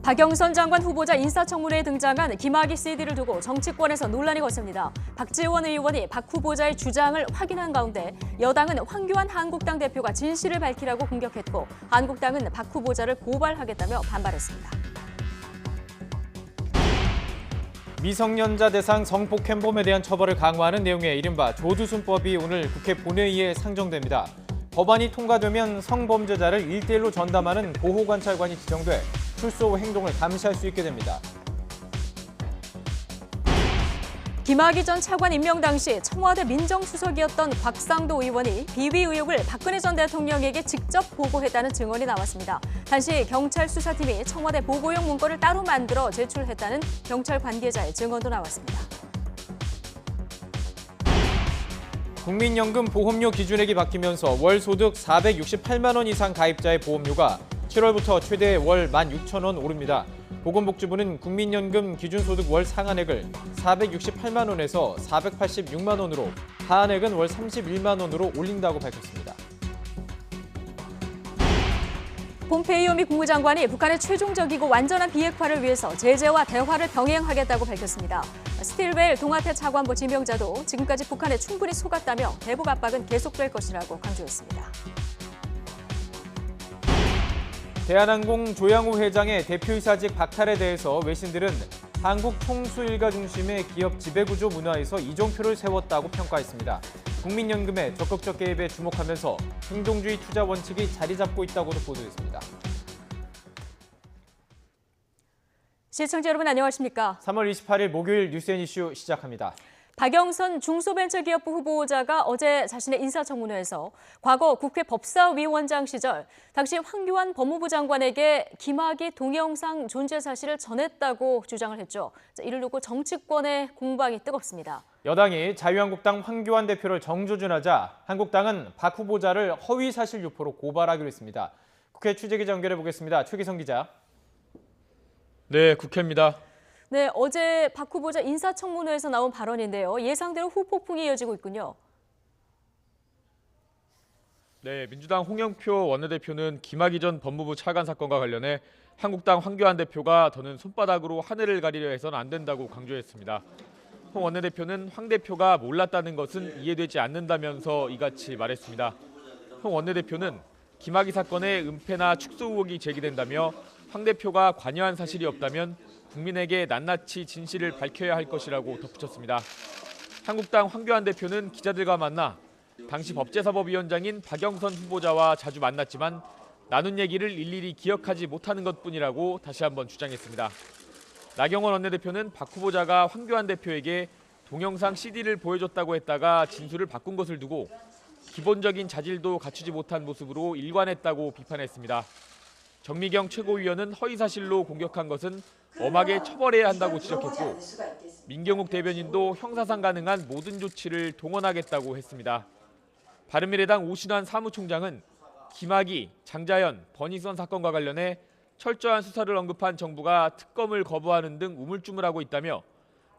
박영선 장관 후보자 인사청문회에 등장한 김학의 CD를 두고 정치권에서 논란이 거셉니다. 박지원 의원이 박 후보자의 주장을 확인한 가운데 여당은 황교안 한국당 대표가 진실을 밝히라고 공격했고 한국당은 박 후보자를 고발하겠다며 반발했습니다. 미성년자 대상 성폭행범에 대한 처벌을 강화하는 내용의 이른바 조두순법이 오늘 국회 본회의에 상정됩니다. 법안이 통과되면 성범죄자를 1대1로 전담하는 보호관찰관이 지정돼 출소 후 행동을 감시할 수 있게 됩니다. 김학의 전 차관 임명 당시 청와대 민정수석이었던 곽상도 의원이 비위 의혹을 박근혜 전 대통령에게 직접 보고했다는 증언이 나왔습니다. 당시 경찰 수사팀이 청와대 보고용 문건을 따로 만들어 제출했다는 경찰 관계자의 증언도 나왔습니다. 국민연금 보험료 기준액이 바뀌면서 월 소득 468만 원 이상 가입자의 보험료가 7월부터 최대 월 16,000원 오릅니다. 보건복지부는 국민연금 기준소득 월 상한액을 468만 원에서 486만 원으로, 하한액은 월 31만 원으로 올린다고 밝혔습니다. 폼페이오 미 국무장관이 북한의 최종적이고 완전한 비핵화를 위해서 제재와 대화를 병행하겠다고 밝혔습니다. 스틸웰 동아태 차관보 지명자도 지금까지 북한에 충분히 속았다며 대북 압박은 계속될 것이라고 강조했습니다. 대한항공 조양호 회장의 대표이사직 박탈에 대해서 외신들은 한국 총수 일가 중심의 기업 지배구조 문화에서 이정표를 세웠다고 평가했습니다. 국민연금의 적극적 개입에 주목하면서 행동주의 투자 원칙이 자리 잡고 있다고도 보도했습니다. 시청자 여러분 안녕하십니까? 3월 28일 목요일 뉴스앤 이슈 시작합니다. 박영선 중소벤처기업부 후보자가 어제 자신의 인사청문회에서 과거 국회 법사위원장 시절 당시 황교안 법무부 장관에게 김학의 동영상 존재 사실을 전했다고 주장을 했죠. 이를 두고 정치권의 공방이 뜨겁습니다. 여당이 자유한국당 황교안 대표를 정조준하자 한국당은 박 후보자를 허위 사실 유포로 고발하기로 했습니다. 국회 취재기자 연결해 보겠습니다. 최기성 기자. 네, 국회입니다. 네, 어제 박 후보자 인사청문회에서 나온 발언인데요. 예상대로 후폭풍이 이어지고 있군요. 네, 민주당 홍영표 원내대표는 김학의 전 법무부 차관 사건과 관련해 한국당 황교안 대표가 더는 손바닥으로 하늘을 가리려 해서는 안 된다고 강조했습니다. 홍 원내대표는 황 대표가 몰랐다는 것은 이해되지 않는다면서 이같이 말했습니다. 홍 원내대표는 김학의 사건의 은폐나 축소 의혹이 제기된다며 황 대표가 관여한 사실이 없다면 국민에게 낱낱이 진실을 밝혀야 할 것이라고 덧붙였습니다. 한국당 황교안 대표는 기자들과 만나 당시 법제사법위원장인 박영선 후보자와 자주 만났지만 나눈 얘기를 일일이 기억하지 못하는 것뿐이라고 다시 한번 주장했습니다. 나경원 원내대표는 박 후보자가 황교안 대표에게 동영상 CD를 보여줬다고 했다가 진술을 바꾼 것을 두고 기본적인 자질도 갖추지 못한 모습으로 일관했다고 비판했습니다. 정미경 최고위원은 허위사실로 공격한 것은 엄하게 처벌해야 한다고 지적했고 민경욱 대변인도 형사상 가능한 모든 조치를 동원하겠다고 했습니다. 바른미래당 오신환 사무총장은 김학의, 장자연, 버닝썬 사건과 관련해 철저한 수사를 언급한 정부가 특검을 거부하는 등 우물쭈물하고 있다며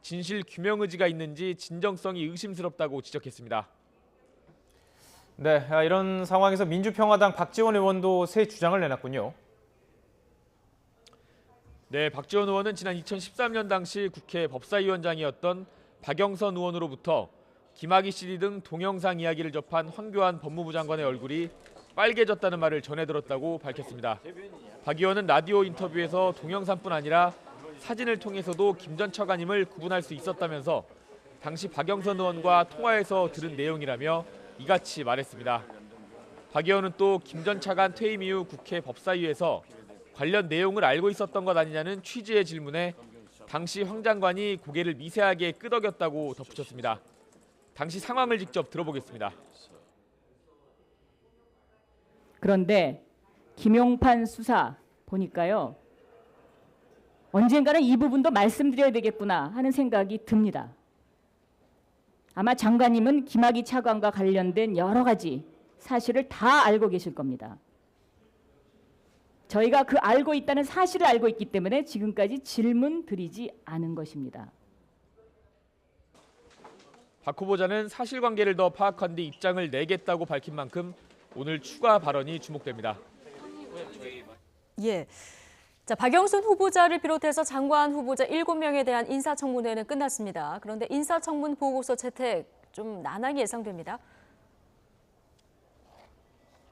진실 규명 의지가 있는지 진정성이 의심스럽다고 지적했습니다. 네, 이런 상황에서 민주평화당 박지원 의원도 새 주장을 내놨군요. 네, 박지원 의원은 지난 2013년 당시 국회 법사위원장이었던 박영선 의원으로부터 김학의 CD 등 동영상 이야기를 접한 황교안 법무부 장관의 얼굴이 빨개졌다는 말을 전해 들었다고 밝혔습니다. 박 의원은 라디오 인터뷰에서 동영상뿐 아니라 사진을 통해서도 김 전 차관임을 구분할 수 있었다면서 당시 박영선 의원과 통화에서 들은 내용이라며 이같이 말했습니다. 박 의원은 또 김 전 차관 퇴임 이후 국회 법사위에서 관련 내용을 알고 있었던 것 아니냐는 취지의 질문에 당시 황 장관이 고개를 미세하게 끄덕였다고 덧붙였습니다. 당시 상황을 직접 들어보겠습니다. 그런데 김용판 수사 보니까요. 언젠가는 이 부분도 말씀드려야 되겠구나 하는 생각이 듭니다. 아마 장관님은 김학의 차관과 관련된 여러 가지 사실을 다 알고 계실 겁니다. 저희가 그 알고 있다는 사실을 알고 있기 때문에 지금까지 질문 드리지 않은 것입니다. 박 후보자는 사실관계를 더 파악한 뒤 입장을 내겠다고 밝힌 만큼 오늘 추가 발언이 주목됩니다. 예. 자, 박영순 후보자를 비롯해서 장관 후보자 7명에 대한 인사청문회는 끝났습니다. 그런데 인사청문 보고서 채택 좀 난항이 예상됩니다.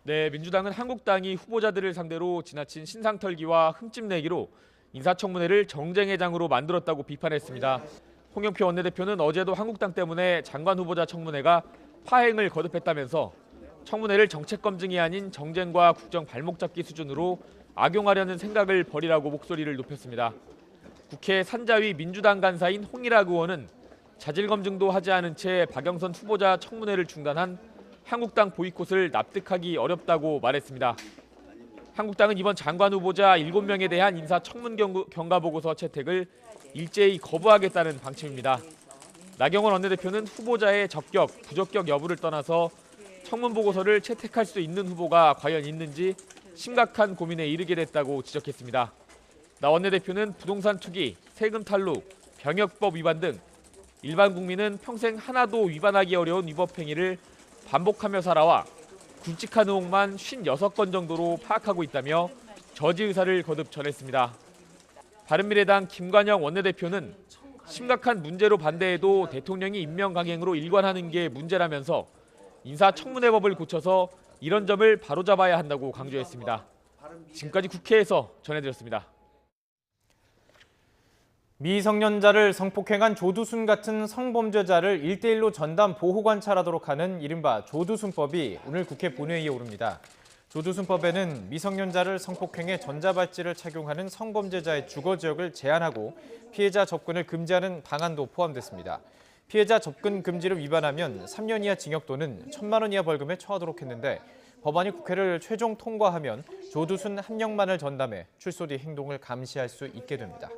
네, 민주당은 한국당이 후보자들을 상대로 지나친 신상털기와 흠집 내기로 인사청문회를 정쟁의 장으로 만들었다고 비판했습니다. 홍영표 원내대표는 어제도 한국당 때문에 장관 후보자 청문회가 파행을 거듭했다면서 청문회를 정책 검증이 아닌 정쟁과 국정 발목 잡기 수준으로 악용하려는 생각을 버리라고 목소리를 높였습니다. 국회 산자위 민주당 간사인 홍일학 의원은 자질 검증도 하지 않은 채 박영선 후보자 청문회를 중단한 한국당 보이콧을 납득하기 어렵다고 말했습니다. 한국당은 이번 장관 후보자 7명에 대한 인사청문 경과보고서 채택을 일제히 거부하겠다는 방침입니다. 나경원 원내대표는 후보자의 적격, 부적격 여부를 떠나서 청문보고서를 채택할 수 있는 후보가 과연 있는지 심각한 고민에 이르게 됐다고 지적했습니다. 나 원내대표는 부동산 투기, 세금 탈루, 병역법 위반 등 일반 국민은 평생 하나도 위반하기 어려운 위법 행위를 반복하며 살아와 굵직한 의혹만 56건 정도로 파악하고 있다며 저지 의사를 거듭 전했습니다. 바른미래당 김관영 원내대표는 심각한 문제로 반대해도 대통령이 임명 강행으로 일관하는 게 문제라면서 인사청문회법을 고쳐서 이런 점을 바로잡아야 한다고 강조했습니다. 지금까지 국회에서 전해드렸습니다. 미성년자를 성폭행한 조두순 같은 성범죄자를 1대1로 전담 보호 관찰하도록 하는 이른바 조두순법이 오늘 국회 본회의에 오릅니다. 조두순법에는 미성년자를 성폭행해 전자발찌를 착용하는 성범죄자의 주거 지역을 제한하고 피해자 접근을 금지하는 방안도 포함됐습니다. 피해자 접근 금지를 위반하면 3년 이하 징역 또는 1,000만 원 이하 벌금에 처하도록 했는데 법안이 국회를 최종 통과하면 조두순 한 명만을 전담해 출소 뒤 행동을 감시할 수 있게 됩니다.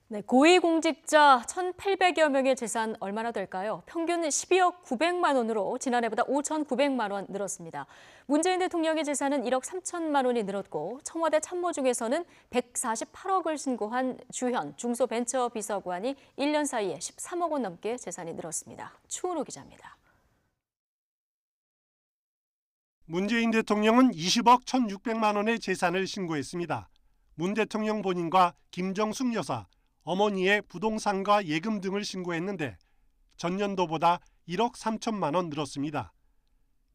네, 고위공직자 1,800여 명의 재산 얼마나 될까요? 평균 12억 900만 원으로 지난해보다 5,900만 원 늘었습니다. 문재인 대통령의 재산은 1억 3천만 원이 늘었고 청와대 참모 중에서는 148억을 신고한 주현 중소벤처비서관이 1년 사이에 13억 원 넘게 재산이 늘었습니다. 추은호 기자입니다. 문재인 대통령은 20억 1,600만 원의 재산을 신고했습니다. 문 대통령 본인과 김정숙 여사, 어머니의 부동산과 예금 등을 신고했는데 전년도보다 1억 3천만 원 늘었습니다.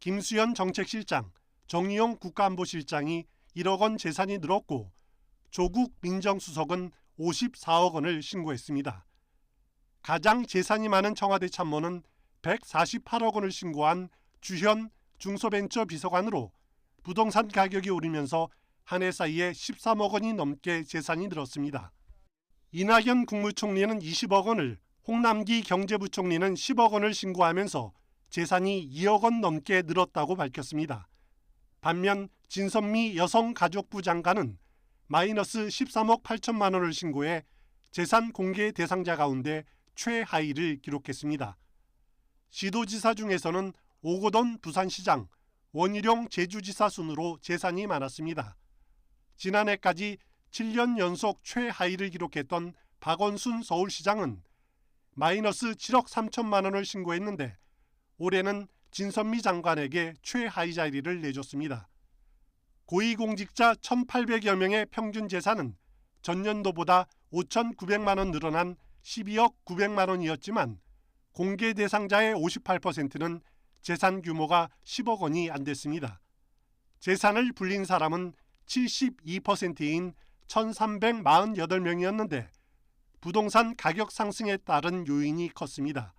김수현 정책실장, 정의용 국가안보실장이 1억 원 재산이 늘었고 조국 민정수석은 54억 원을 신고했습니다. 가장 재산이 많은 청와대 참모는 148억 원을 신고한 주현 중소벤처비서관으로 부동산 가격이 오르면서 한 해 사이에 13억 원이 넘게 재산이 늘었습니다. 이낙연 국무총리는 20억 원을, 홍남기 경제부총리는 10억 원을 신고하면서 재산이 2억 원 넘게 늘었다고 밝혔습니다. 반면 진선미 여성가족부 장관은 마이너스 13억 8천만 원을 신고해 재산 공개 대상자 가운데 최하위를 기록했습니다. 시도지사 중에서는 오고돈 부산시장, 원희룡 제주지사 순으로 재산이 많았습니다. 지난해까지 7년 연속 최하위를 기록했던 박원순 서울시장은 마이너스 7억 3천만 원을 신고했는데 올해는 진선미 장관에게 최하위 자리를 내줬습니다. 고위공직자 1,800여 명의 평균 재산은 전년도보다 5,900만 원 늘어난 12억 900만 원이었지만 공개 대상자의 58%는 재산 규모가 10억 원이 안 됐습니다. 재산을 불린 사람은 72%인 1,348명이었는데 부동산 가격 상승에 따른 요인이 컸습니다.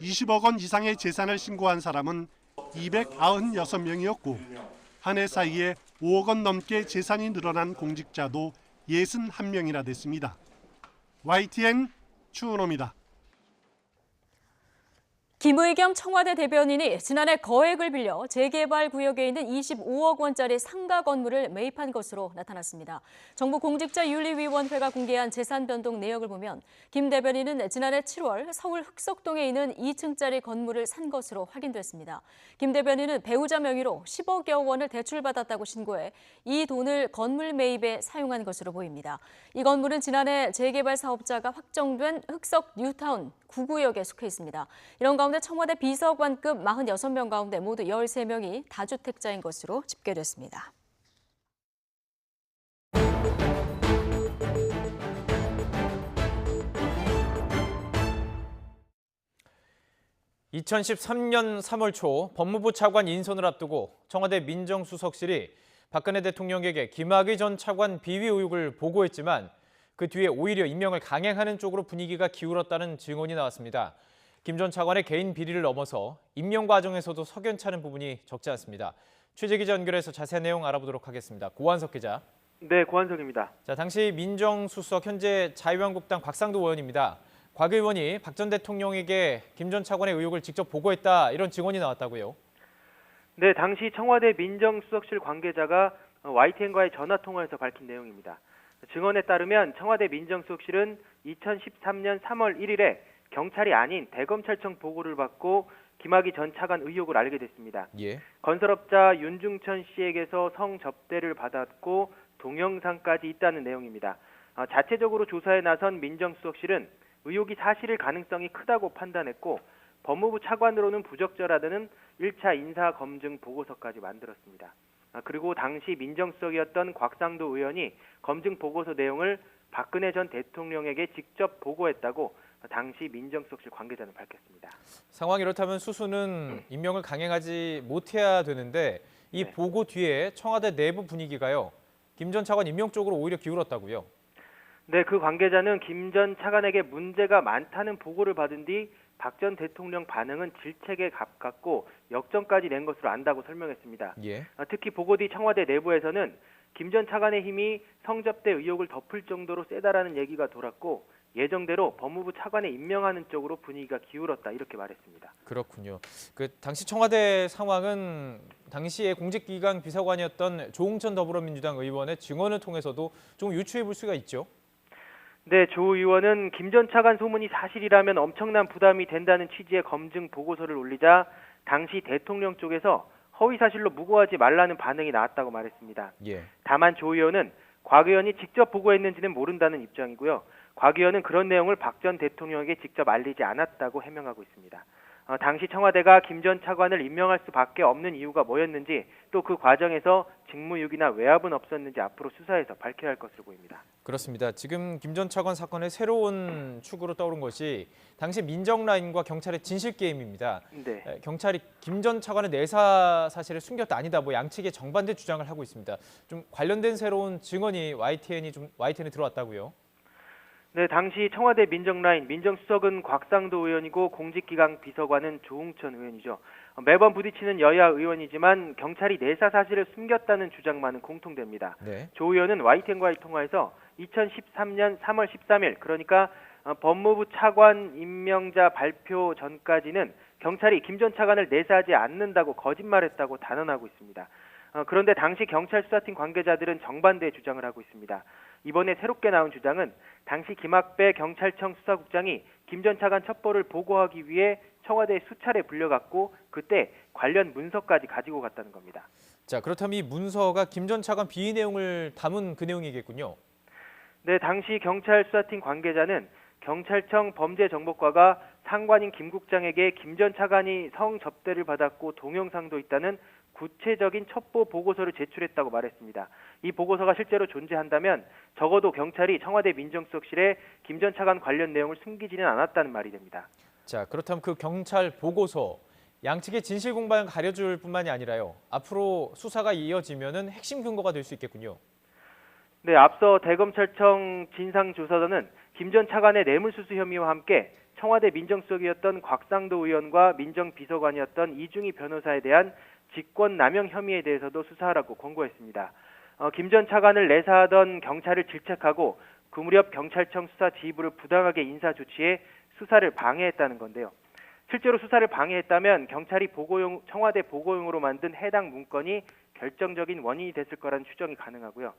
20억 원 이상의 재산을 신고한 사람은 296명이었고 한 해 사이에 5억 원 넘게 재산이 늘어난 공직자도 61명이나 됐습니다. YTN 추은호입니다. 김의겸 청와대 대변인이 지난해 거액을 빌려 재개발 구역에 있는 25억 원짜리 상가 건물을 매입한 것으로 나타났습니다. 정부 공직자윤리위원회가 공개한 재산 변동 내역을 보면 김 대변인은 지난해 7월 서울 흑석동에 있는 2층짜리 건물을 산 것으로 확인됐습니다. 김 대변인은 배우자 명의로 10억여 원을 대출받았다고 신고해 이 돈을 건물 매입에 사용한 것으로 보입니다. 이 건물은 지난해 재개발 사업자가 확정된 흑석 뉴타운 9구역에 속해 있습니다. 이런 가운데 청와대 비서관급 46명 가운데 모두 13명이 다주택자인 것으로 집계됐습니다. 2013년 3월 초 법무부 차관 인선을 앞두고 청와대 민정수석실이 박근혜 대통령에게 김학의 전 차관 비위 의혹을 보고했지만 그 뒤에 오히려 임명을 강행하는 쪽으로 분위기가 기울었다는 증언이 나왔습니다. 김 전 차관의 개인 비리를 넘어서 임명 과정에서도 석연찮은 부분이 적지 않습니다. 취재 기자 연결해서 자세한 내용 알아보도록 하겠습니다. 고한석 기자. 네, 고한석입니다. 자, 당시 민정수석 현재 자유한국당 곽상도 의원입니다. 곽 의원이 박 전 대통령에게 김 전 차관의 의혹을 직접 보고했다 이런 증언이 나왔다고요. 네, 당시 청와대 민정수석실 관계자가 YTN과의 전화통화에서 밝힌 내용입니다. 증언에 따르면 청와대 민정수석실은 2013년 3월 1일에 경찰이 아닌 대검찰청 보고를 받고 김학의 전 차관 의혹을 알게 됐습니다. 예. 건설업자 윤중천 씨에게서 성접대를 받았고 동영상까지 있다는 내용입니다. 자체적으로 조사에 나선 민정수석실은 의혹이 사실일 가능성이 크다고 판단했고 법무부 차관으로는 부적절하다는 1차 인사검증 보고서까지 만들었습니다. 그리고 당시 민정수석이었던 곽상도 의원이 검증 보고서 내용을 박근혜 전 대통령에게 직접 보고했다고 당시 민정수석실 관계자는 밝혔습니다. 상황이 이렇다면 수수는 임명을 강행하지 못해야 되는데 이 네. 보고 뒤에 청와대 내부 분위기가요. 김 전 차관 임명 쪽으로 오히려 기울었다고요. 네, 그 관계자는 김 전 차관에게 문제가 많다는 보고를 받은 뒤 박 전 대통령 반응은 질책에 가깝고 역전까지 낸 것으로 안다고 설명했습니다. 예. 특히 보고 뒤 청와대 내부에서는 김 전 차관의 힘이 성접대 의혹을 덮을 정도로 세다라는 얘기가 돌았고 예정대로 법무부 차관에 임명하는 쪽으로 분위기가 기울었다 이렇게 말했습니다. 그렇군요. 그 당시 청와대 상황은 당시에 공직기강 비서관이었던 조응천 더불어민주당 의원의 증언을 통해서도 좀 유추해 볼 수가 있죠. 네, 조 의원은 김 전 차관 소문이 사실이라면 엄청난 부담이 된다는 취지의 검증 보고서를 올리자 당시 대통령 쪽에서 허위 사실로 무고하지 말라는 반응이 나왔다고 말했습니다. 예. 다만 조 의원은 곽 의원이 직접 보고했는지는 모른다는 입장이고요. 곽 의원은 그런 내용을 박 전 대통령에게 직접 알리지 않았다고 해명하고 있습니다. 당시 청와대가 김 전 차관을 임명할 수밖에 없는 이유가 뭐였는지 또 그 과정에서 직무유기나 외압은 없었는지 앞으로 수사해서 밝혀야 할 것으로 보입니다. 그렇습니다. 지금 김 전 차관 사건의 새로운 축으로 떠오른 것이 당시 민정라인과 경찰의 진실 게임입니다. 네. 경찰이 김 전 차관의 내사 사실을 숨겼다 아니다 뭐 양측의 정반대 주장을 하고 있습니다. 좀 관련된 새로운 증언이 YTN에 들어왔다고요. 네, 당시 청와대 민정라인 민정수석은 곽상도 의원이고 공직기강 비서관은 조응천 의원이죠. 매번 부딪히는 여야 의원이지만 경찰이 내사 사실을 숨겼다는 주장만은 공통됩니다. 네. 조 의원은 YTN과의 통화에서 2013년 3월 13일 그러니까 법무부 차관 임명자 발표 전까지는 경찰이 김 전 차관을 내사하지 않는다고 거짓말했다고 단언하고 있습니다. 그런데 당시 경찰 수사팀 관계자들은 정반대의 주장을 하고 있습니다. 이번에 새롭게 나온 주장은 당시 김학배 경찰청 수사국장이 김 전 차관 첩보를 보고하기 위해 청와대에 수차례 불려갔고 그때 관련 문서까지 가지고 갔다는 겁니다. 자, 그렇다면 이 문서가 김 전 차관 비위 내용을 담은 그 내용이겠군요. 네, 당시 경찰 수사팀 관계자는 경찰청 범죄정보과가 상관인 김 국장에게 김 전 차관이 성접대를 받았고 동영상도 있다는 구체적인 첩보 보고서를 제출했다고 말했습니다. 이 보고서가 실제로 존재한다면 적어도 경찰이 청와대 민정수석실에 김 전 차관 관련 내용을 숨기지는 않았다는 말이 됩니다. 자, 그렇다면 그 경찰 보고서 양측의 진실 공방을 가려줄 뿐만이 아니라요. 앞으로 수사가 이어지면은 핵심 근거가 될 수 있겠군요. 네, 앞서 대검찰청 진상조사단은 김 전 차관의 뇌물수수 혐의와 함께 청와대 민정수석이었던 곽상도 의원과 민정비서관이었던 이중희 변호사에 대한 직권남용 혐의에 대해서도 수사하라고 권고했습니다. 김 전 차관을 내사하던 경찰을 질책하고 그 무렵 경찰청 수사 지휘부를 부당하게 인사 조치해 수사를 방해했다는 건데요. 실제로 수사를 방해했다면 경찰이 청와대 보고용으로 만든 해당 문건이 결정적인 원인이 됐을 거라는 추정이 가능하고요.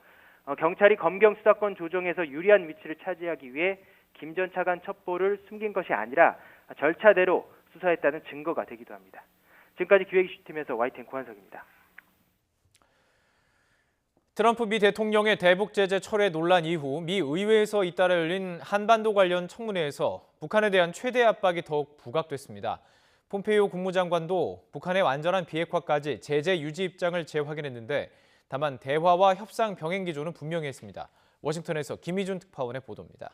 경찰이 검경 수사권 조정에서 유리한 위치를 차지하기 위해 김 전 차관 첩보를 숨긴 것이 아니라 절차대로 수사했다는 증거가 되기도 합니다. 지금까지 기획이슈팀에서 YTN 고한석입니다. 트럼프 미 대통령의 대북 제재 철회 논란 이후 미 의회에서 잇따라 열린 한반도 관련 청문회에서 북한에 대한 최대 압박이 더욱 부각됐습니다. 폼페이오 국무장관도 북한의 완전한 비핵화까지 제재 유지 입장을 재확인했는데 다만 대화와 협상 병행 기조는 분명히 했습니다. 워싱턴에서 김희준 특파원의 보도입니다.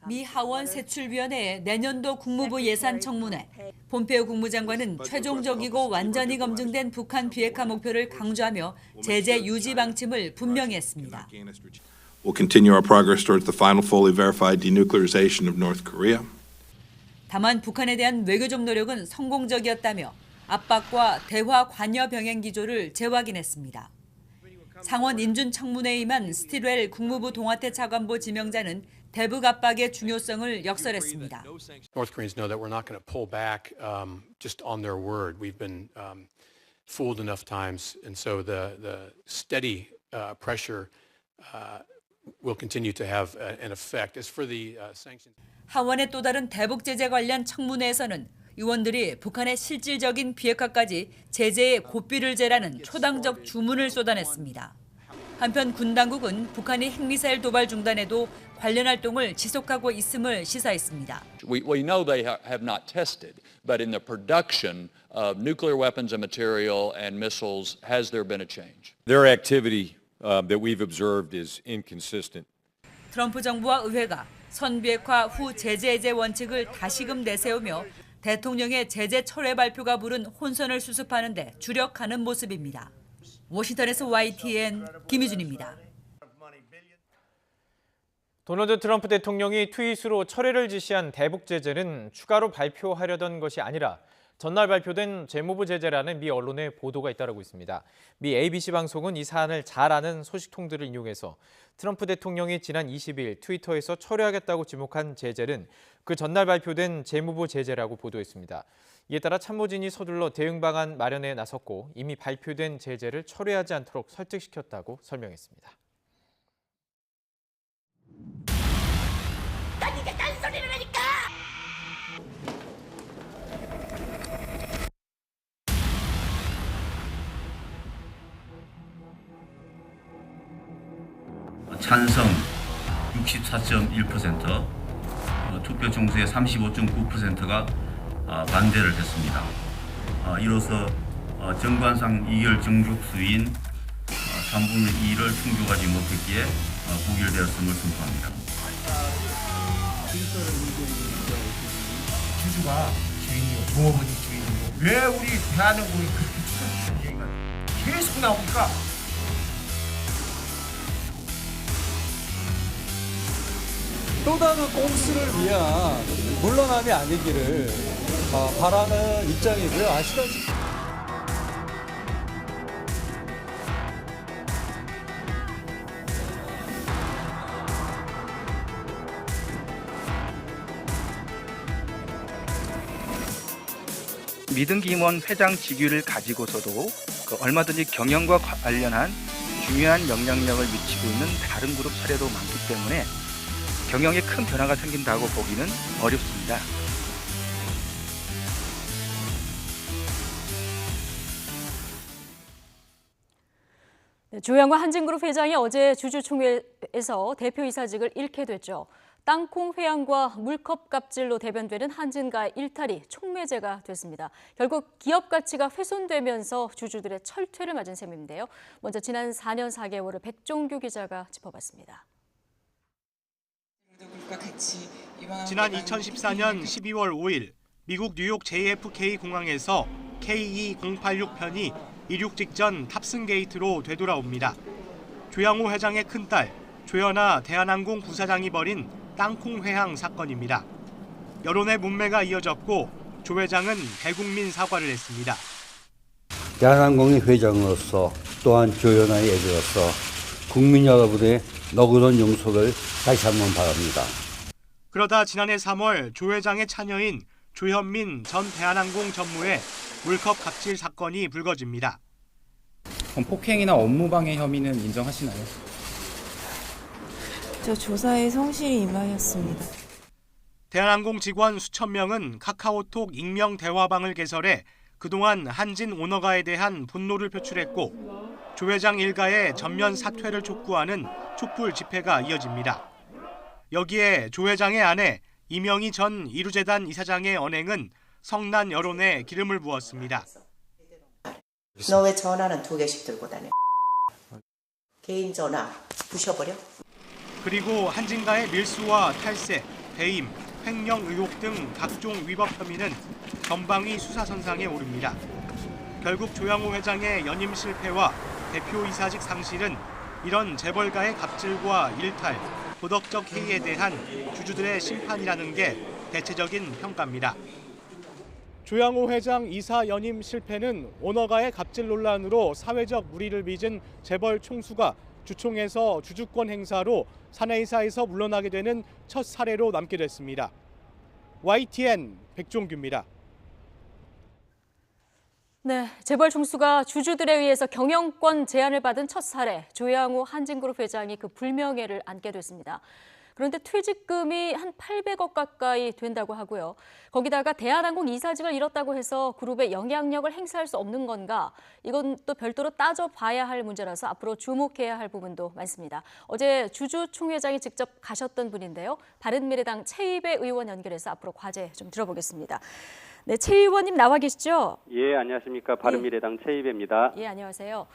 미 하원 세출위원회의 내년도 국무부 예산 청문회. 폼페오 국무장관은 최종적이고 완전히 검증된 북한 비핵화 목표를 강조하며 제재 유지 방침을 분명히 했습니다. We'll continue our progress towards the final fully verified denuclearization of North Korea. 다만 북한에 대한 외교적 노력은 성공적이었다며 압박과 대화 관여 병행 기조를 재확인했습니다. 상원 인준청문회에 임한 스틸웰 국무부 동아태 차관보 지명자는 대북 압박의 중요성을 역설했습니다. North Koreans know that we're not going to pull back just on their word. We've been fooled enough times, and so the steady pressure will continue to have an effect. As for the sanctions. 하원의 또 다른 대북 제재 관련 청문회에서는 의원들이 북한의 실질적인 비핵화까지 제재에 고삐를 재라는 초당적 주문을 쏟아냈습니다. 한편 군 당국은 북한이 핵미사일 도발 중단에도 관련 활동을 지속하고 있음을 시사했습니다. We know they have not tested, but in the production of nuclear weapons and material and missiles, has there been a change? Their activity that we've observed is inconsistent. 트럼프 정부와 의회가 선비핵화 후 제재 해제 원칙을 다시금 내세우며 대통령의 제재 철회 발표가 부른 혼선을 수습하는 데 주력하는 모습입니다. 워싱턴에서 YTN 김희준입니다. 도널드 트럼프 대통령이 트윗으로 철회를 지시한 대북 제재는 추가로 발표하려던 것이 아니라 전날 발표된 재무부 제재라는 미 언론의 보도가 잇따르고 있습니다. 미 ABC 방송은 이 사안을 잘 아는 소식통들을 인용해서 트럼프 대통령이 지난 20일 트위터에서 철회하겠다고 지목한 제재는 그 전날 발표된 재무부 제재라고 보도했습니다. 이에 따라 참모진이 서둘러 대응 방안 마련에 나섰고 이미 발표된 제재를 철회하지 않도록 설득시켰다고 설명했습니다. 난 이제 딴소리를 하니까! 찬성 64.1%, 투표 종수의 35.9%가 반대를 했습니다. 이로써 정관상 이결 정족수인 3분의 2를 충족하지 못했기에 부결되었음을 선포합니다. 주주가 주인이요, 종업원이 주인이요. 왜 우리 대한민국이 그렇게 추천주는 얘기가 계속 나옵니까? 또 다른 꼼수를 위한 물러남이 아니기를 바라는 입장이고요. 아시다시피 미등기임원 회장 직위를 가지고서도 얼마든지 경영과 관련한 중요한 영향력을 미치고 있는 다른 그룹 사례도 많기 때문에 경영에 큰 변화가 생긴다고 보기는 어렵습니다. 조양호 한진그룹 회장이 어제 주주총회에서 대표이사직을 잃게 됐죠. 땅콩 회항과 물컵 갑질로 대변되는 한진가의 일탈이 촉매제가 됐습니다. 결국 기업 가치가 훼손되면서 주주들의 철퇴를 맞은 셈인데요. 먼저 지난 4년 4개월을 백종규 기자가 짚어봤습니다. 지난 2014년 12월 5일 미국 뉴욕 JFK 공항에서 KE086편이 이륙 직전 탑승 게이트로 되돌아옵니다. 조양호 회장의 큰딸 조연아 대한항공 부사장이 벌인 땅콩 회항 사건입니다. 여론의 문매가 이어졌고 조 회장은 대국민 사과를 했습니다. 대한항공의 회장으로서 또한 조연아의 애주로서 국민 여러분의 너그러운 용서를 다시 한번 바랍니다. 그러다 지난해 3월 조 회장의 차녀인 조현민 전 대한항공 전무의 물컵 갑질 사건이 불거집니다. 폭행이나 업무방해 혐의는 인정하시나요? 저 조사에 성실히 임하였습니다. 대한항공 직원 수천 명은 카카오톡 익명 대화방을 개설해 그동안 한진 오너가에 대한 분노를 표출했고 조 회장 일가의 전면 사퇴를 촉구하는 촛불 집회가 이어집니다. 여기에 조 회장의 아내 이명희 전 이루재단 이사장의 언행은 성난 여론에 기름을 부었습니다. 너 왜 전화는 2개씩 들고 다녀? 개인 전화 부셔버려? 그리고 한진가의 밀수와 탈세, 배임, 횡령 의혹 등 각종 위법 혐의는 전방위 수사선상에 오릅니다. 결국 조양호 회장의 연임 실패와 대표이사직 상실은 이런 재벌가의 갑질과 일탈, 도덕적 해이에 대한 주주들의 심판이라는 게 대체적인 평가입니다. 조양호 회장 이사 연임 실패는 오너가의 갑질 논란으로 사회적 물의를 빚은 재벌 총수가 주총에서 주주권 행사로 사내이사에서 물러나게 되는 첫 사례로 남게 됐습니다. YTN 백종규입니다. 네, 재벌 총수가 주주들에 의해서 경영권 제한을 받은 첫 사례, 조양호 한진그룹 회장이 그 불명예를 안게 됐습니다. 그런데 퇴직금이 한 800억 가까이 된다고 하고요. 거기다가 대한항공 이사직을 잃었다고 해서 그룹에 영향력을 행사할 수 없는 건가? 이건 또 별도로 따져봐야 할 문제라서 앞으로 주목해야 할 부분도 많습니다. 어제 주주총회장이 직접 가셨던 분인데요. 바른미래당 최입의 의원 연결해서 앞으로 과제 좀 들어보겠습니다. 네, 최 의원님 나와 계시죠? 예, 안녕하십니까. 바른미래당 최입입니다. 예, 안녕하세요.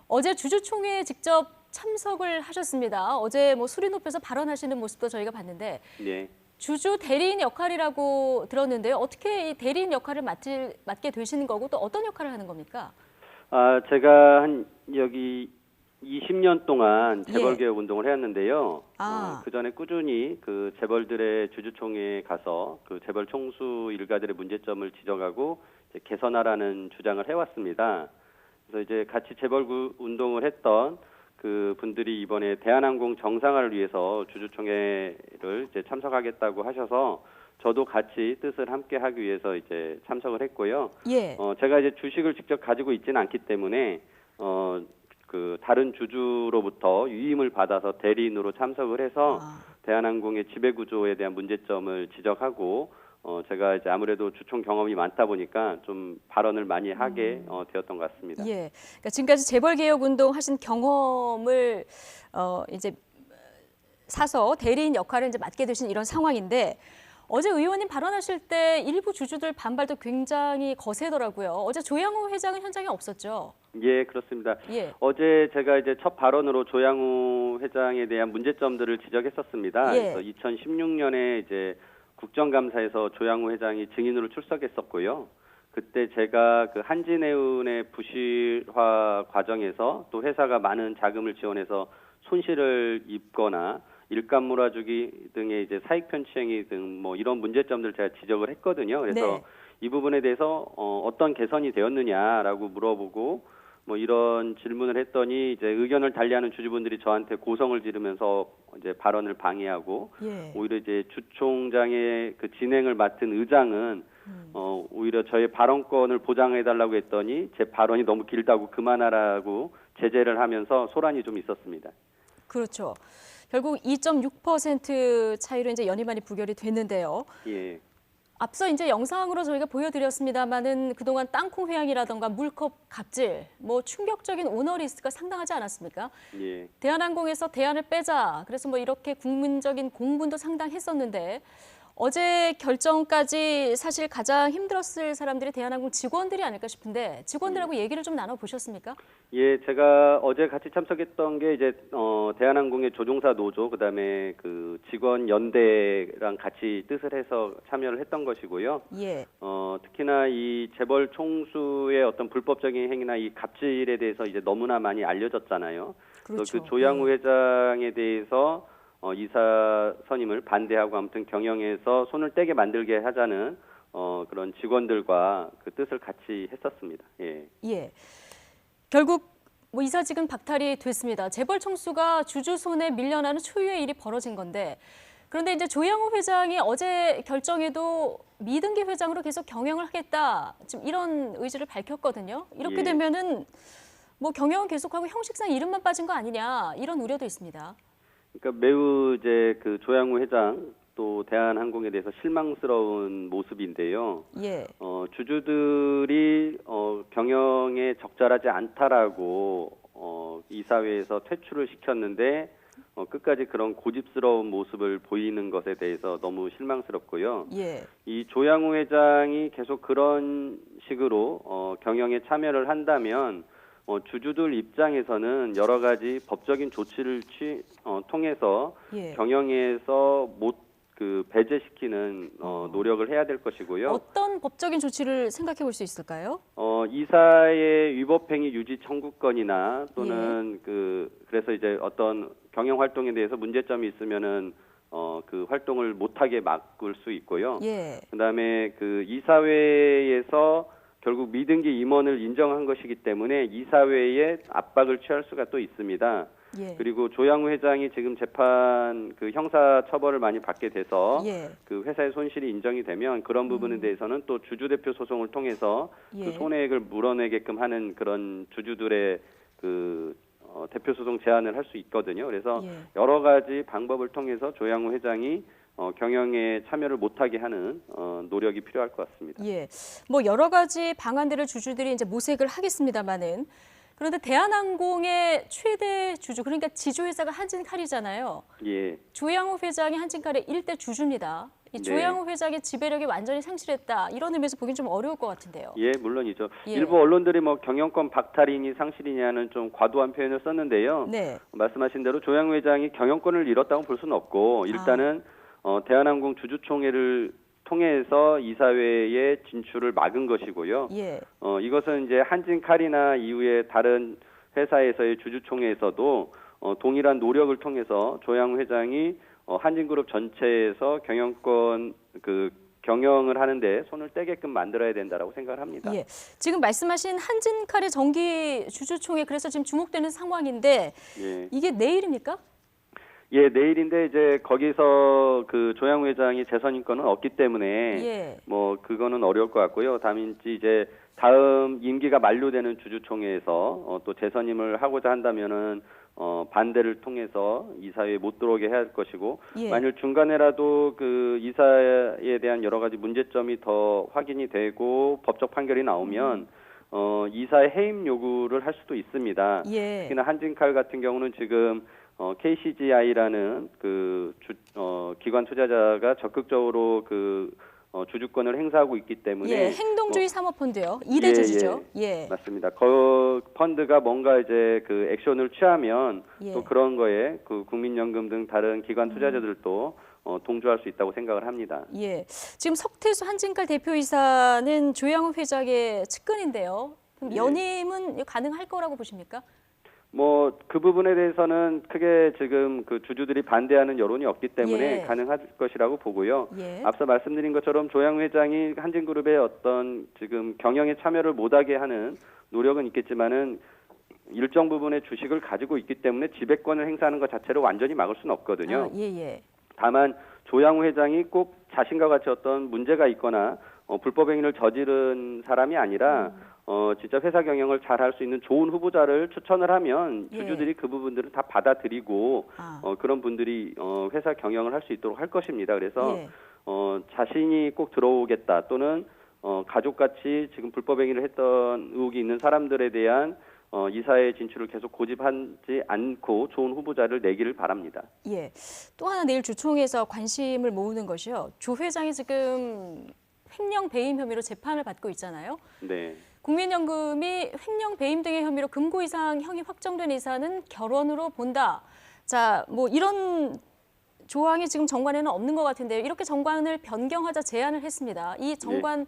어제 주주총회에 직접 참석을 하셨습니다. 어제 소리 높여서 발언하시는 모습도 저희가 봤는데 네. 주주 대리인 역할이라고 들었는데요. 어떻게 이 대리인 역할을 맡게 되시는 거고 또 어떤 역할을 하는 겁니까? 제가 여기 20년 동안 재벌개혁 운동을 해왔는데요. 그 전에 꾸준히 그 재벌들의 주주총회에 가서 그 재벌 총수 일가들의 문제점을 지적하고 이제 개선하라는 주장을 해왔습니다. 그래서 이제 같이 재벌 운동을 했던 그 분들이 이번에 대한항공 정상화를 위해서 주주총회를 이제 참석하겠다고 하셔서 저도 같이 뜻을 함께 하기 위해서 이제 참석을 했고요. 예. 제가 이제 주식을 직접 가지고 있지는 않기 때문에 그 다른 주주로부터 유임을 받아서 대리인으로 참석을 해서 대한항공의 지배 구조에 대한 문제점을 지적하고 제가 이제 아무래도 주총 경험이 많다 보니까 좀 발언을 많이 하게 되었던 것 같습니다. 예. 그러니까 지금까지 재벌 개혁 운동 하신 경험을 이제 사서 대리인 역할을 이제 맡게 되신 이런 상황인데 어제 의원님 발언하실 때 일부 주주들 반발도 굉장히 거세더라고요. 어제 조양호 회장은 현장에 없었죠? 예, 그렇습니다. 예. 어제 제가 이제 첫 발언으로 조양호 회장에 대한 문제점들을 지적했었습니다. 예. 그래서 2016년에 이제 국정감사에서 조양호 회장이 증인으로 출석했었고요. 그때 제가 그 한진해운의 부실화 과정에서 또 회사가 많은 자금을 지원해서 손실을 입거나 일감 몰아주기 등의 이제 사익 편취행위 등 뭐 이런 문제점들 제가 지적을 했거든요. 그래서 네. 이 부분에 대해서 어떤 개선이 되었느냐라고 물어보고 뭐 이런 질문을 했더니 이제 의견을 달리하는 주주분들이 저한테 고성을 지르면서 이제 발언을 방해하고 예. 오히려 이제 주총장의 그 진행을 맡은 의장은 오히려 저의 발언권을 보장해달라고 했더니 제 발언이 너무 길다고 그만하라고 제재를 하면서 소란이 좀 있었습니다. 그렇죠. 결국 2.6% 차이로 이제 연임안이 부결이 됐는데요. 예. 앞서 이제 영상으로 저희가 보여드렸습니다만은 그동안 땅콩 회항이라던가 물컵 갑질, 뭐 충격적인 오너 리스크가 상당하지 않았습니까? 예. 대한항공에서 대안을 빼자. 그래서 뭐 이렇게 국민적인 공분도 상당했었는데 어제 결정까지 사실 가장 힘들었을 사람들이 대한항공 직원들이 아닐까 싶은데 직원들하고 얘기를 좀 나눠보셨습니까? 예, 제가 어제 같이 참석했던 게 이제 대한항공의 조종사 노조 그다음에 그 직원 연대랑 같이 뜻을 해서 참여를 했던 것이고요. 예. 특히나 이 재벌 총수의 어떤 불법적인 행위나 이 갑질에 대해서 이제 너무나 많이 알려졌잖아요. 그렇죠. 그 조양호 회장에 대해서 이사 선임을 반대하고 아무튼 경영에서 손을 떼게 만들게 하자는 그런 직원들과 그 뜻을 같이 했었습니다. 예. 예. 결국 뭐 이사직은 박탈이 됐습니다. 재벌 총수가 주주 손에 밀려나는 초유의 일이 벌어진 건데 그런데 이제 조양호 회장이 어제 결정에도 미등기 회장으로 계속 경영을 하겠다. 지금 이런 의지를 밝혔거든요. 이렇게 예. 되면은 뭐 경영은 계속하고 형식상 이름만 빠진 거 아니냐 이런 우려도 있습니다. 그러니까 매우 이제 그 조양호 회장 또 대한항공에 대해서 실망스러운 모습인데요. 예. 주주들이 경영에 적절하지 않다라고 이사회에서 퇴출을 시켰는데 끝까지 그런 고집스러운 모습을 보이는 것에 대해서 너무 실망스럽고요. 예. 이 조양호 회장이 계속 그런 식으로 경영에 참여를 한다면 주주들 입장에서는 여러 가지 법적인 조치를 통해서 예. 경영에서 배제시키는 노력을 해야 될 것이고요. 어떤 법적인 조치를 생각해 볼 수 있을까요? 이사의 위법행위 유지 청구권이나 또는 그래서 이제 어떤 경영 활동에 대해서 문제점이 있으면은 그 활동을 못하게 막을 수 있고요. 예. 그다음에 그 이사회에서 결국 미등기 임원을 인정한 것이기 때문에 이사회에 압박을 취할 수가 또 있습니다. 예. 그리고 조양우 회장이 지금 재판 형사 처벌을 많이 받게 돼서 예. 그 회사의 손실이 인정이 되면 그런 부분에 대해서는 또 주주대표 소송을 통해서 예. 그 손해액을 물어내게끔 하는 그런 주주들의 대표 소송 제안을 할 수 있거든요. 그래서 예. 여러 가지 방법을 통해서 조양우 회장이 경영에 참여를 못하게 하는 노력이 필요할 것 같습니다. 예, 뭐 여러 가지 방안들을 주주들이 이제 모색을 하겠습니다만은 그런데 대한항공의 최대 주주 그러니까 지주회사가 한진칼이잖아요. 예. 조양호 회장이 한진칼의 1대 주주입니다. 이 조양호 회장의 지배력이 완전히 상실했다 이런 의미에서 보기는 좀 어려울 것 같은데요. 예, 물론이죠. 예. 일부 언론들이 경영권 박탈이니 상실이냐는 좀 과도한 표현을 썼는데요. 네. 말씀하신 대로 조양호 회장이 경영권을 잃었다고 볼 수는 없고 일단은 대한항공 주주총회를 통해서 이사회에 진출을 막은 것이고요. 예. 이것은 이제 한진칼이나 이후에 다른 회사에서의 주주총회에서도 동일한 노력을 통해서 조양호 회장이 한진그룹 전체에서 경영권 경영을 하는데 손을 떼게끔 만들어야 된다라고 생각을 합니다. 예. 지금 말씀하신 한진칼의 정기 주주총회 그래서 지금 주목되는 상황인데 예. 이게 내일입니까? 예, 내일인데 이제 거기서 조양호 회장이 재선 인권은 없기 때문에 예. 그거는 어려울 것 같고요. 다만 이제 다음 임기가 만료되는 주주총회에서 또 재선임을 하고자 한다면은 반대를 통해서 이사회에 못 들어오게 해야 할 것이고 예. 만일 중간에라도 이사에 대한 여러 가지 문제점이 더 확인이 되고 법적 판결이 나오면 이사의 해임 요구를 할 수도 있습니다. 예. 특히나 한진칼 같은 경우는 지금 KCGI라는 기관 투자자가 적극적으로 주주권을 행사하고 있기 때문에 예, 행동주의 사모펀드요. 2대 주주죠. 예. 맞습니다. 그 펀드가 뭔가 이제 액션을 취하면 예. 또 그런 거에 국민연금 등 다른 기관 투자자들도 동조할 수 있다고 생각을 합니다. 예. 지금 석태수 한진칼 대표이사는 조양호 회장의 측근인데요. 그럼 연임은 가능할 거라고 보십니까? 그 부분에 대해서는 크게 지금 주주들이 반대하는 여론이 없기 때문에 예. 가능할 것이라고 보고요. 예. 앞서 말씀드린 것처럼 조양호 회장이 한진그룹의 어떤 지금 경영에 참여를 못하게 하는 노력은 있겠지만은 일정 부분의 주식을 가지고 있기 때문에 지배권을 행사하는 것 자체를 완전히 막을 수는 없거든요. 예. 다만 조양호 회장이 꼭 자신과 같이 어떤 문제가 있거나 불법 행위를 저지른 사람이 아니라 진짜 회사 경영을 잘 할 수 있는 좋은 후보자를 추천을 하면 주주들이 그 부분들은 다 받아들이고 그런 분들이 회사 경영을 할 수 있도록 할 것입니다. 그래서 자신이 꼭 들어오겠다 또는 가족같이 지금 불법 행위를 했던 의혹이 있는 사람들에 대한 이사회 진출을 계속 고집하지 않고 좋은 후보자를 내기를 바랍니다. 예. 또 하나 내일 주총에서 관심을 모으는 것이요. 조 회장이 지금 횡령 배임 혐의로 재판을 받고 있잖아요. 네. 국민연금이 횡령 배임 등의 혐의로 금고 이상 형이 확정된 이사는 결원으로 본다. 자, 이런 조항이 지금 정관에는 없는 것 같은데요. 이렇게 정관을 변경하자 제안을 했습니다. 이 정관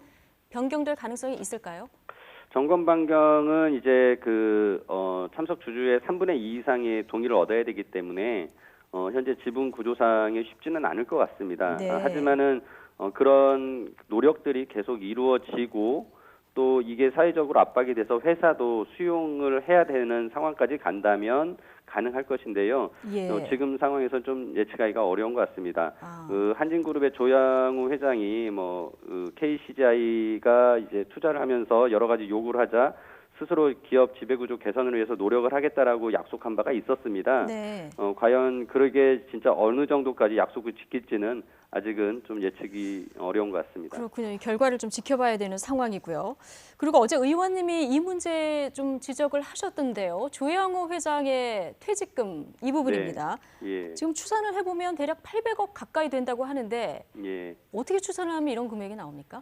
변경될 가능성이 있을까요? 정권 변경은 이제 참석 주주의 3분의 2 이상의 동의를 얻어야 되기 때문에 현재 지분 구조상에 쉽지는 않을 것 같습니다. 네. 하지만은 그런 노력들이 계속 이루어지고 또 이게 사회적으로 압박이 돼서 회사도 수용을 해야 되는 상황까지 간다면 가능할 것인데요. 예. 지금 상황에서 좀 예측하기가 어려운 것 같습니다. 한진그룹의 조양우 회장이 KCGI가 이제 투자를 하면서 여러 가지 요구를 하자 스스로 기업 지배구조 개선을 위해서 노력을 하겠다라고 약속한 바가 있었습니다. 네. 과연 그러게 진짜 어느 정도까지 약속을 지킬지는 아직은 좀 예측이 어려운 것 같습니다. 그렇군요. 결과를 좀 지켜봐야 되는 상황이고요. 그리고 어제 의원님이 이 문제 좀 지적을 하셨던데요. 조양호 회장의 퇴직금 이 부분입니다. 네. 예. 지금 추산을 해보면 대략 800억 가까이 된다고 하는데 예. 어떻게 추산을 하면 이런 금액이 나옵니까?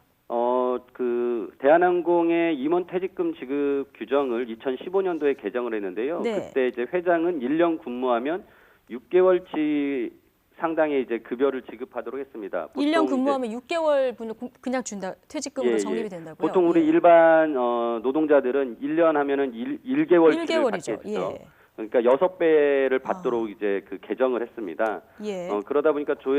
그 대한항공의 임원 퇴직금 지급 규정을 2015년도에 개정을 했는데요. 네. 그때 이제 회장은 1년 근무하면 6개월치 상당의 이제 급여를 지급하도록 했습니다. 1년 근무하면 6개월 분을 그냥 준다. 퇴직금으로 적립이 된다고요? 보통 우리 일반 노동자들은 1년 하면은 1개월치를 1개월이죠. 받게 되죠. 예. 그러니까 6배를 받도록 이제 그 개정을 했습니다. 예. 그러다 보니까 조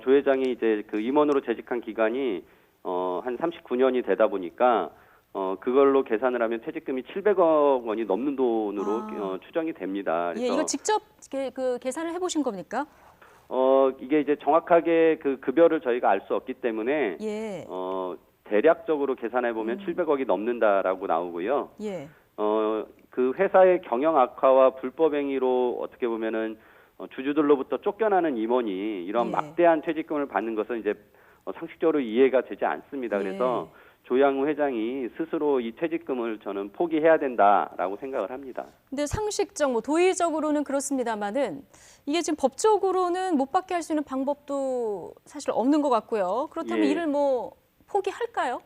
회장이 이제 그 임원으로 재직한 기간이 한 39년이 되다 보니까 그걸로 계산을 하면 퇴직금이 700억 원이 넘는 돈으로 추정이 됩니다. 그래서 이거 직접 그 계산을 해보신 겁니까? 이게 이제 정확하게 그 급여를 저희가 알 수 없기 때문에 예. 대략적으로 계산해 보면 700억이 넘는다라고 나오고요. 예. 그 회사의 경영 악화와 불법 행위로 어떻게 보면은 주주들로부터 쫓겨나는 임원이 이런 막대한 퇴직금을 받는 것은 이제 상식적으로 이해가 되지 않습니다. 그래서 조양우 회장이 스스로 이 퇴직금을 저는 포기해야 된다라고 생각을 합니다. 근데 상식적, 도의적으로는 그렇습니다만은 이게 지금 법적으로는 못 받게 할 수 있는 방법도 사실 없는 것 같고요. 그렇다면 이를 포기할까요?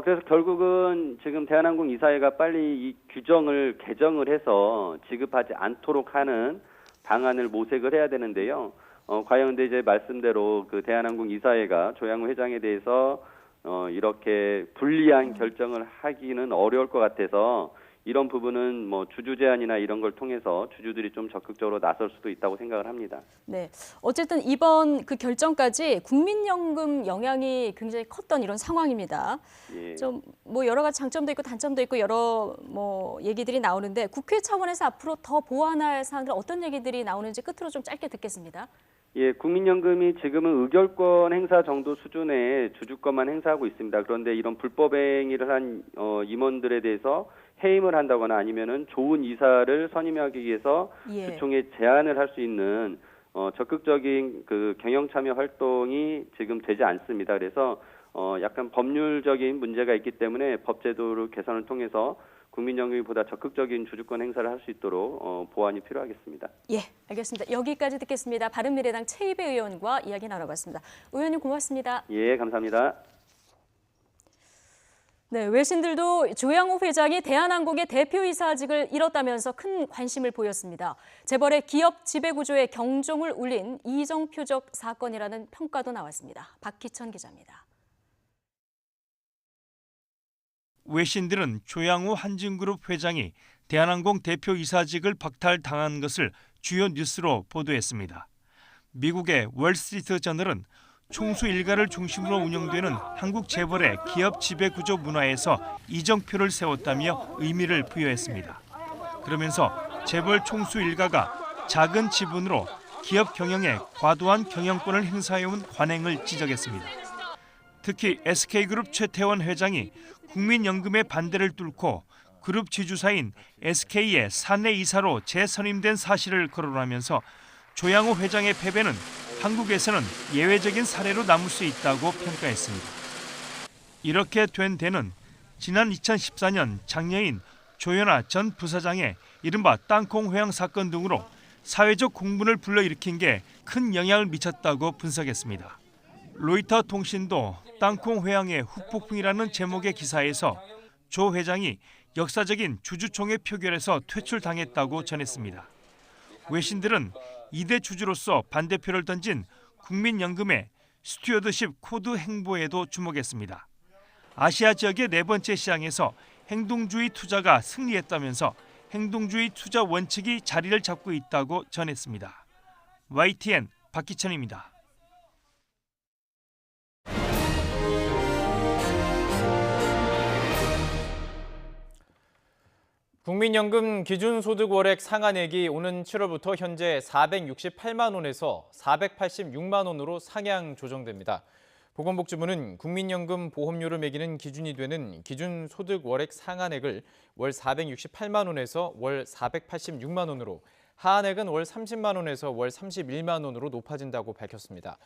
그래서 결국은 지금 대한항공 이사회가 빨리 이 규정을 개정을 해서 지급하지 않도록 하는 방안을 모색을 해야 되는데요. 과연 근데 이제 말씀대로 그 대한항공 이사회가 조양우 회장에 대해서 이렇게 불리한 결정을 하기는 어려울 것 같아서 이런 부분은 뭐 주주 제안이나 이런 걸 통해서 주주들이 좀 적극적으로 나설 수도 있다고 생각을 합니다. 네, 어쨌든 이번 그 결정까지 국민연금 영향이 굉장히 컸던 이런 상황입니다. 예. 좀 뭐 여러 가지 장점도 있고 단점도 있고 여러 뭐 얘기들이 나오는데 국회 차원에서 앞으로 더 보완할 사항들 어떤 얘기들이 나오는지 끝으로 좀 짧게 듣겠습니다. 예, 국민연금이 지금은 의결권 행사 정도 수준의 주주권만 행사하고 있습니다. 그런데 이런 불법 행위를 한 임원들에 대해서 해임을 한다거나 아니면은 좋은 이사를 선임하기 위해서 주총에 제안을 할 수 있는 적극적인 그 경영 참여 활동이 지금 되지 않습니다. 그래서 약간 법률적인 문제가 있기 때문에 법제도를 개선을 통해서 국민연금이 보다 적극적인 주주권 행사를 할 수 있도록 보완이 필요하겠습니다. 예, 알겠습니다. 여기까지 듣겠습니다. 바른미래당 최이배 의원과 이야기 나눠봤습니다. 의원님 고맙습니다. 예, 감사합니다. 네, 외신들도 조양호 회장이 대한항공의 대표이사직을 잃었다면서 큰 관심을 보였습니다. 재벌의 기업 지배구조에 경종을 울린 이정표적 사건이라는 평가도 나왔습니다. 박희천 기자입니다. 외신들은 조양호 한진그룹 회장이 대한항공 대표이사직을 박탈당한 것을 주요 뉴스로 보도했습니다. 미국의 월스트리트저널은 총수 일가를 중심으로 운영되는 한국 재벌의 기업 지배구조 문화에서 이정표를 세웠다며 의미를 부여했습니다. 그러면서 재벌 총수 일가가 작은 지분으로 기업 경영에 과도한 경영권을 행사해온 관행을 지적했습니다. 특히 SK그룹 최태원 회장이 국민연금의 반대를 뚫고 그룹 지주사인 SK의 사내 이사로 재선임된 사실을 거론하면서 조양호 회장의 패배는 한국에서는 예외적인 사례로 남을 수 있다고 평가했습니다. 이렇게 된 데는 지난 2014년 장녀인 조현아 전 부사장의 이른바 땅콩 회항 사건 등으로 사회적 공분을 불러일으킨 게 큰 영향을 미쳤다고 분석했습니다. 로이터 통신도 땅콩 회항의 후폭풍이라는 제목의 기사에서 조 회장이 역사적인 주주총회 표결에서 퇴출당했다고 전했습니다. 외신들은 2대 주주로서 반대표를 던진 국민연금의 스튜어드십 코드 행보에도 주목했습니다. 아시아 지역의 네 번째 시장에서 행동주의 투자가 승리했다면서 행동주의 투자 원칙이 자리를 잡고 있다고 전했습니다. YTN 박희천입니다. 국민연금 기준소득 월액 상한액이 오는 7월부터 현재 468만 원에서 486만 원으로 상향 조정됩니다. 보건복지부는 국민연금 보험료를 매기는 기준이 되는 기준소득 월액 상한액을 월 468만 원에서 월 486만 원으로, 하한액은 월 30만 원에서 월 31만 원으로 높아진다고 밝혔습니다.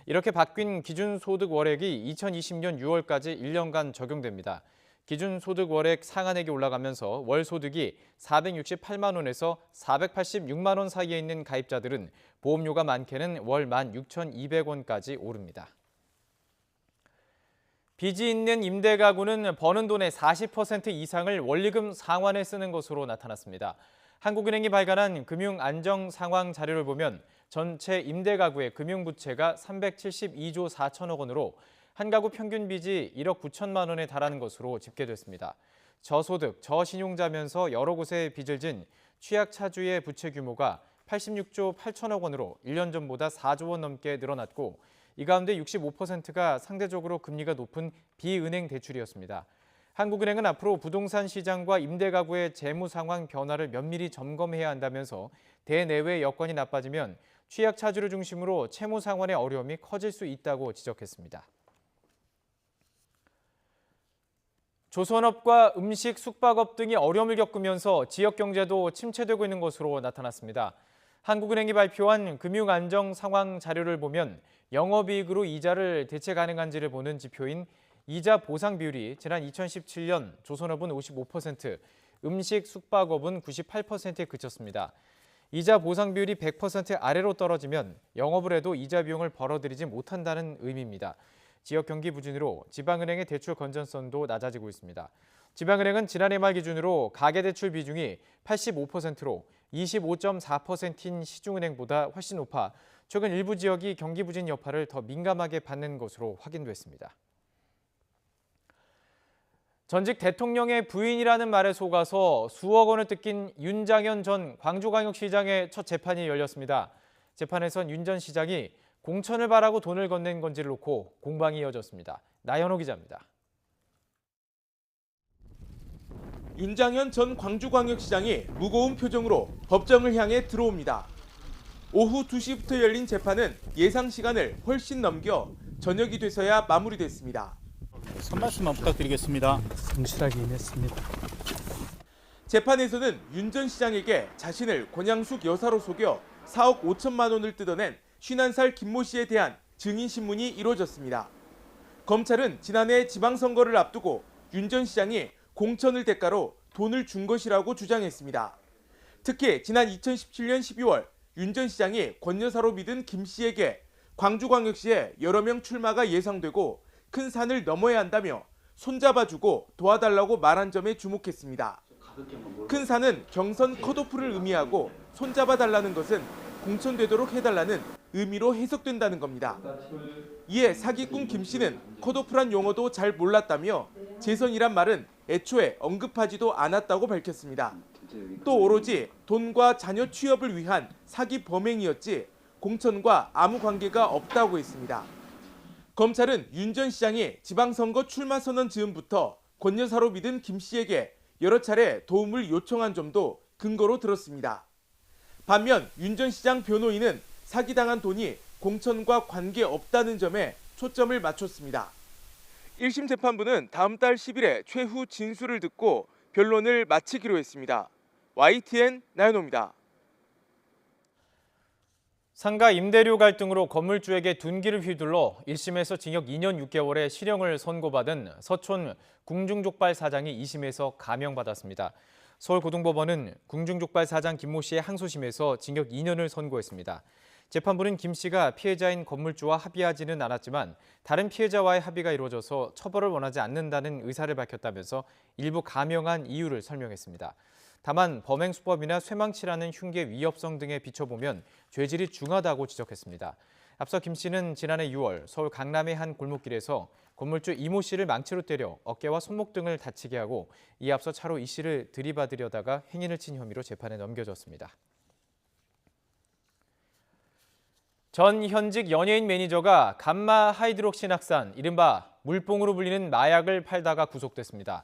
이렇게 바뀐 기준소득 월액이 2020년 6월까지 1년간 적용됩니다. 기준소득 월액 상한액이 올라가면서 월 소득이 468만 원에서 486만 원 사이에 있는 가입자들은 보험료가 많게는 월 16,200원까지 오릅니다. 빚이 있는 임대 가구는 버는 돈의 40% 이상을 원리금 상환에 쓰는 것으로 나타났습니다. 한국은행이 발간한 금융 안정 상황 자료를 보면 전체 임대 가구의 금융 부채가 372조 4천억 원으로 한 가구 평균 빚이 1억 9천만 원에 달하는 것으로 집계됐습니다. 저소득, 저신용자면서 여러 곳에 빚을 진 취약차주의 부채 규모가 86조 8천억 원으로 1년 전보다 4조 원 넘게 늘어났고 이 가운데 65%가 상대적으로 금리가 높은 비은행 대출이었습니다. 한국은행은 앞으로 부동산 시장과 임대 가구의 재무 상황 변화를 면밀히 점검해야 한다면서 대내외 여건이 나빠지면 취약차주를 중심으로 채무 상환의 어려움이 커질 수 있다고 지적했습니다. 조선업과 음식, 숙박업 등이 어려움을 겪으면서 지역 경제도 침체되고 있는 것으로 나타났습니다. 한국은행이 발표한 금융 안정 상황 자료를 보면 영업이익으로 이자를 대체 가능한지를 보는 지표인 이자 보상 비율이 지난 2017년 조선업은 55%, 음식, 숙박업은 98%에 그쳤습니다. 이자 보상 비율이 100% 아래로 떨어지면 영업을 해도 이자 비용을 벌어들이지 못한다는 의미입니다. 지역 경기 부진으로 지방은행의 대출 건전성도 낮아지고 있습니다. 지방은행은 지난해 말 기준으로 가계대출 비중이 85%로 25.4%인 시중은행보다 훨씬 높아 최근 일부 지역이 경기 부진 여파를 더 민감하게 받는 것으로 확인됐습니다. 전직 대통령의 부인이라는 말에 속아서 수억 원을 뜯긴 윤장현 전 광주광역시장의 첫 재판이 열렸습니다. 재판에선 윤 전 시장이 공천을 바라고 돈을 건넨 건지를 놓고 공방이 이어졌습니다. 나연호 기자입니다. 윤장현 전 광주광역시장이 무거운 표정으로 법정을 향해 들어옵니다. 오후 2시부터 열린 재판은 예상 시간을 훨씬 넘겨 저녁이 돼서야 마무리됐습니다. 선말씀만 부탁드리겠습니다. 성실하게 임했습니다. 재판에서는 윤 전 시장에게 자신을 권양숙 여사로 속여 4억 5천만 원을 뜯어낸 51살 김모 씨에 대한 증인 신문이 이루어졌습니다. 검찰은 지난해 지방선거를 앞두고 윤 전 시장이 공천을 대가로 돈을 준 것이라고 주장했습니다. 특히 지난 2017년 12월 윤 전 시장이 권 여사로 믿은 김 씨에게 광주광역시에 여러 명 출마가 예상되고 큰 산을 넘어야 한다며 손잡아주고 도와달라고 말한 점에 주목했습니다. 큰 산은 경선 컷오프를 의미하고 손잡아달라는 것은 공천되도록 해달라는 의미로 해석된다는 겁니다. 이에 사기꾼 김 씨는 컷오프란 용어도 잘 몰랐다며 재선이란 말은 애초에 언급하지도 않았다고 밝혔습니다. 또 오로지 돈과 자녀 취업을 위한 사기 범행이었지 공천과 아무 관계가 없다고 했습니다. 검찰은 윤 전 시장이 지방선거 출마 선언 즈음부터 권 여사로 믿은 김 씨에게 여러 차례 도움을 요청한 점도 근거로 들었습니다. 반면 윤 전 시장 변호인은 사기당한 돈이 공천과 관계없다는 점에 초점을 맞췄습니다. 1심 재판부는 다음 달 10일에 최후 진술을 듣고 변론을 마치기로 했습니다. YTN 나연호입니다. 상가 임대료 갈등으로 건물주에게 둔기를 휘둘러 1심에서 징역 2년 6개월의 실형을 선고받은 서촌 궁중족발 사장이 2심에서 감형받았습니다. 서울고등법원은 궁중족발 사장 김모 씨의 항소심에서 징역 2년을 선고했습니다. 재판부는 김 씨가 피해자인 건물주와 합의하지는 않았지만 다른 피해자와의 합의가 이루어져서 처벌을 원하지 않는다는 의사를 밝혔다면서 일부 감형한 이유를 설명했습니다. 다만 범행 수법이나 쇠망치라는 흉기 위협성 등에 비춰보면 죄질이 중하다고 지적했습니다. 앞서 김 씨는 지난해 6월 서울 강남의 한 골목길에서 건물주 이모 씨를 망치로 때려 어깨와 손목 등을 다치게 하고 이에 앞서 차로 이 씨를 들이받으려다가 행인을 친 혐의로 재판에 넘겨졌습니다. 전 현직 연예인 매니저가 감마 하이드록시낙산, 이른바 물뽕으로 불리는 마약을 팔다가 구속됐습니다.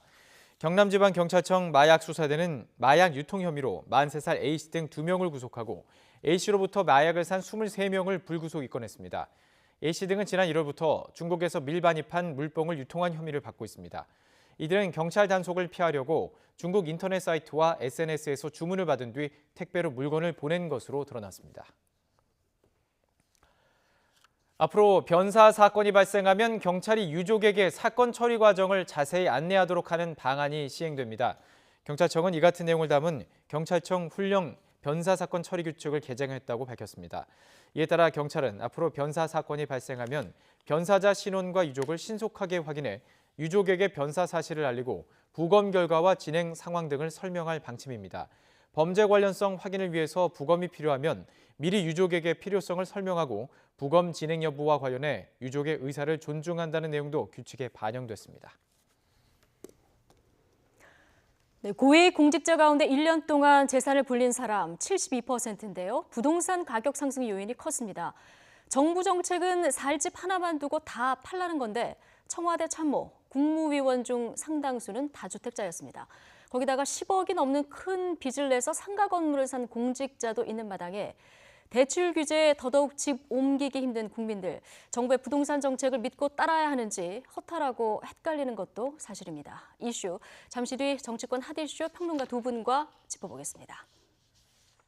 경남지방경찰청 마약수사대는 마약 유통 혐의로 43살 A씨 등 2명을 구속하고 A씨로부터 마약을 산 23명을 불구속 입건했습니다. A씨 등은 지난 1월부터 중국에서 밀반입한 물뽕을 유통한 혐의를 받고 있습니다. 이들은 경찰 단속을 피하려고 중국 인터넷 사이트와 SNS에서 주문을 받은 뒤 택배로 물건을 보낸 것으로 드러났습니다. 앞으로 변사 사건이 발생하면 경찰이 유족에게 사건 처리 과정을 자세히 안내하도록 하는 방안이 시행됩니다. 경찰청은 이 같은 내용을 담은 경찰청 훈령 변사 사건 처리 규칙을 개정했다고 밝혔습니다. 이에 따라 경찰은 앞으로 변사 사건이 발생하면 변사자 신원과 유족을 신속하게 확인해 유족에게 변사 사실을 알리고 부검 결과와 진행 상황 등을 설명할 방침입니다. 범죄 관련성 확인을 위해서 부검이 필요하면 미리 유족에게 필요성을 설명하고 부검 진행 여부와 관련해 유족의 의사를 존중한다는 내용도 규칙에 반영됐습니다. 네, 고위 공직자 가운데 1년 동안 재산을 불린 사람 72%인데요. 부동산 가격 상승 요인이 컸습니다. 정부 정책은 살 집 하나만 두고 다 팔라는 건데 청와대 참모, 국무위원 중 상당수는 다주택자였습니다. 거기다가 10억이 넘는 큰 빚을 내서 상가 건물을 산 공직자도 있는 마당에 대출 규제에 더더욱 집 옮기기 힘든 국민들, 정부의 부동산 정책을 믿고 따라야 하는지 허탈하고 헷갈리는 것도 사실입니다. 이슈, 잠시 뒤 정치권 핫이슈 평론가 두 분과 짚어보겠습니다.